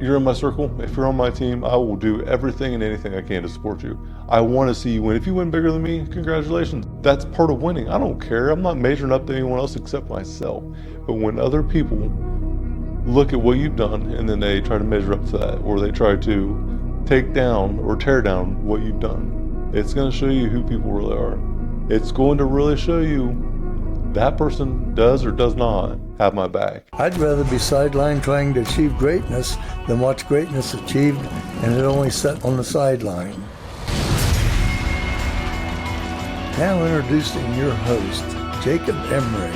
you're in my circle, if you're on my team, I will do everything and anything I can to support you. I want to see you win. If you win bigger than me, congratulations. That's part of winning. I don't care. I'm not measuring up to anyone else except myself. But when other people look at what you've done and then they try to measure up to that, or they try to take down or tear down what you've done, it's going to show you who people really are. It's going to really show you that person does or does not have my back. I'd rather be sidelined trying to achieve greatness than watch greatness achieved and it only set on the sideline. Now introducing your host, Jacob Emery.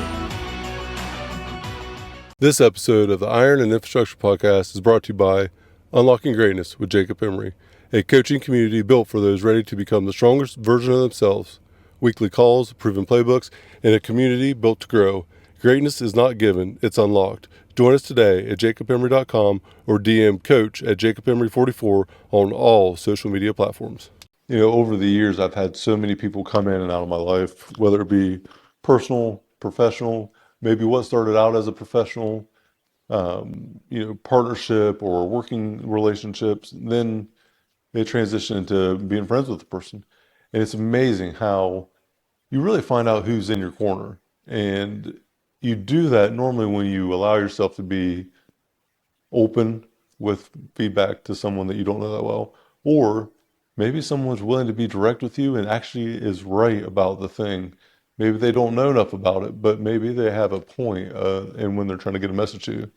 This episode of the Iron and Infrastructure Podcast is brought to you by Unlocking Greatness with Jacob Emery, a coaching community built for those ready to become the strongest version of themselves. Weekly calls, proven playbooks, and a community built to grow. Greatness is not given, it's unlocked. Join us today at jacobemery.com or DM coach at jacobemery44 on all social media platforms. You know, over the years, I've had so many people come in and out of my life, whether it be personal, professional, maybe what started out as a professional, partnership or working relationships. Then it transitioned into being friends with the person. And it's amazing how you really find out who's in your corner. And you do that normally when you allow yourself to be open with feedback to someone that you don't know that well, or maybe someone's willing to be direct with you and actually is right about the thing. Maybe they don't know enough about it, but maybe they have a point, and when they're trying to get a message to you.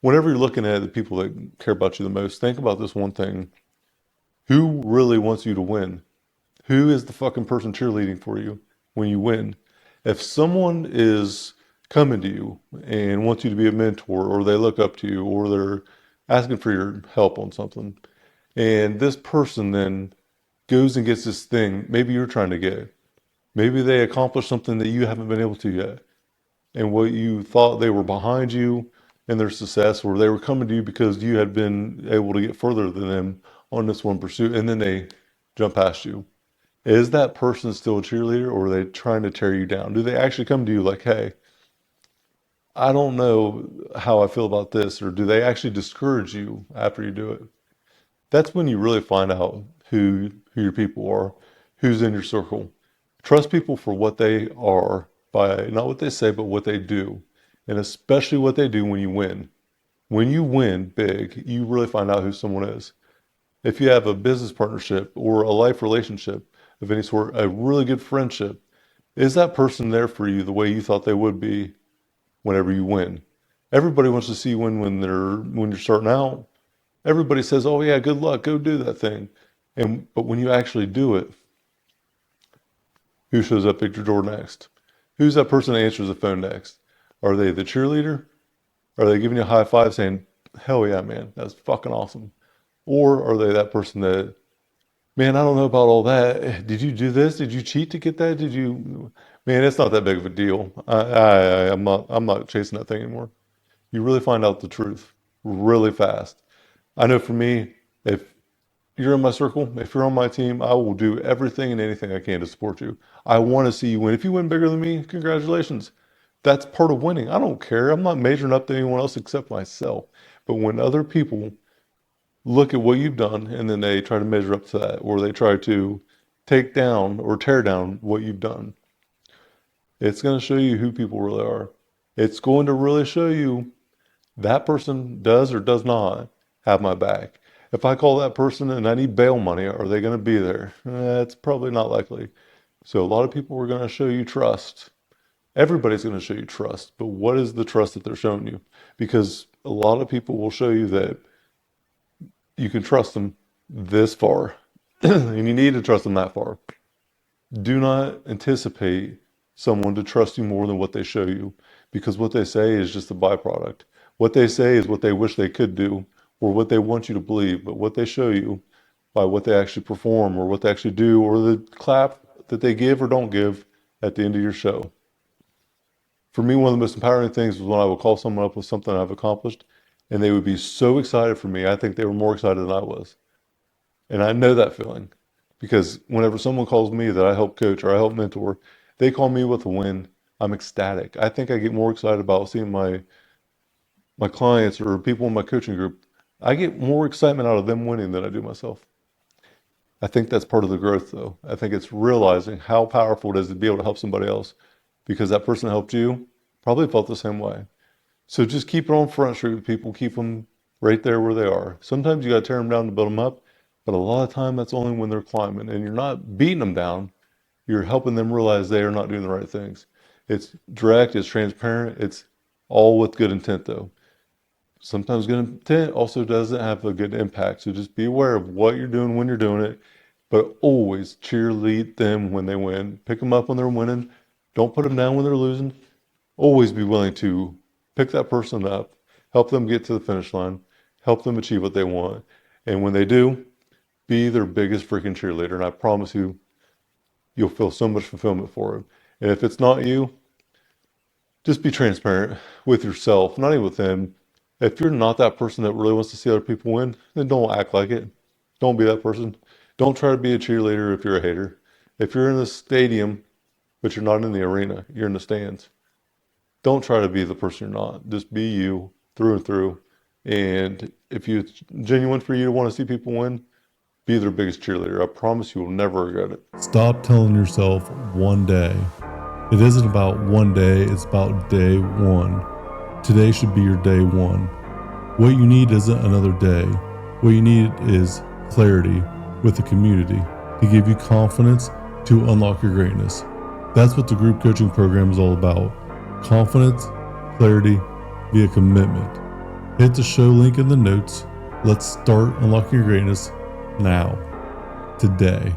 Whenever you're looking at the people that care about you the most, think about this one thing. Who really wants you to win? Who is the fucking person cheerleading for you when you win? If someone is coming to you and wants you to be a mentor, or they look up to you, or they're asking for your help on something, and this person then goes and gets this thing maybe you're trying to get, maybe they accomplish something that you haven't been able to yet, and what you thought they were behind you in their success, or they were coming to you because you had been able to get further than them on this one pursuit, and then they jump past you. Is that person still a cheerleader, or are they trying to tear you down? Do they actually come to you like, hey, I don't know how I feel about this, or do they actually discourage you after you do it? That's when you really find out who your people are, who's in your circle. Trust people for what they are by not what they say, but what they do. And especially what they do when you win. When you win big, you really find out who someone is. If you have a business partnership or a life relationship of any sort, a really good friendship, is that person there for you the way you thought they would be whenever you win? Everybody wants to see you win when you're starting out. Everybody says, "Oh yeah, good luck, go do that thing." But when you actually do it, who shows up at your door next? Who's that person that answers the phone next? Are they the cheerleader? Are they giving you a high five saying, "Hell yeah, man, that's fucking awesome"? Or are they that person that, man, I don't know about all that. Did you do this? Did you cheat to get that? Did you, man, it's not that big of a deal. I'm not chasing that thing anymore. You really find out the truth really fast. I know for me, if you're in my circle, if you're on my team, I will do everything and anything I can to support you. I want to see you win. If you win bigger than me, congratulations. That's part of winning. I don't care. I'm not measuring up to anyone else except myself. But when other people look at what you've done and then they try to measure up to that, or they try to take down or tear down what you've done, it's going to show you who people really are. It's going to really show you that person does or does not have my back. If I call that person and I need bail money, are they going to be there? It's probably not likely. So a lot of people are going to show you trust. Everybody's going to show you trust, but what is the trust that they're showing you? Because a lot of people will show you that you can trust them this far, and you need to trust them that far. Do not anticipate someone to trust you more than what they show you, because what they say is just a byproduct. What they say is what they wish they could do, or what they want you to believe, but what they show you by what they actually perform, or what they actually do, or the clap that they give or don't give at the end of your show. For me, one of the most empowering things was when I would call someone up with something I've accomplished, and they would be so excited for me. I think they were more excited than I was. And I know that feeling, because whenever someone calls me that I help coach or I help mentor, they call me with a win, I'm ecstatic. I think I get more excited about seeing my clients or people in my coaching group I get more excitement out of them winning than I do myself. I think that's part of the growth, though. I think it's realizing how powerful it is to be able to help somebody else because that person that helped you probably felt the same way. So just keep it on Front Street with people, keep them right there where they are. Sometimes you got to tear them down to build them up, but a lot of time that's only when they're climbing, and you're not beating them down. You're helping them realize they are not doing the right things. It's direct, it's transparent, it's all with good intent, though. Sometimes good intent also doesn't have a good impact. So just be aware of what you're doing when you're doing it, but always cheerlead them when they win. Pick them up when they're winning. Don't put them down when they're losing. Always be willing to pick that person up, help them get to the finish line, help them achieve what they want. And when they do, be their biggest freaking cheerleader. And I promise you, you'll feel so much fulfillment for it. And if it's not you, just be transparent with yourself, not even with them. If you're not that person that really wants to see other people win, then don't act like it. Don't be that person. Don't try to be a cheerleader if you're a hater. If you're in the stadium, but you're not in the arena, you're in the stands. Don't try to be the person you're not. Just be you through and through. And if it's genuine for you to want to see people win, be their biggest cheerleader. I promise you will never regret it. Stop telling yourself one day. It isn't about one day, it's about day one. Today should be your day one. What you need isn't another day. What you need is clarity with the community to give you confidence to unlock your greatness. That's what the group coaching program is all about. Confidence, clarity, via commitment. Hit the show link in the notes. Let's start unlocking your greatness now, today.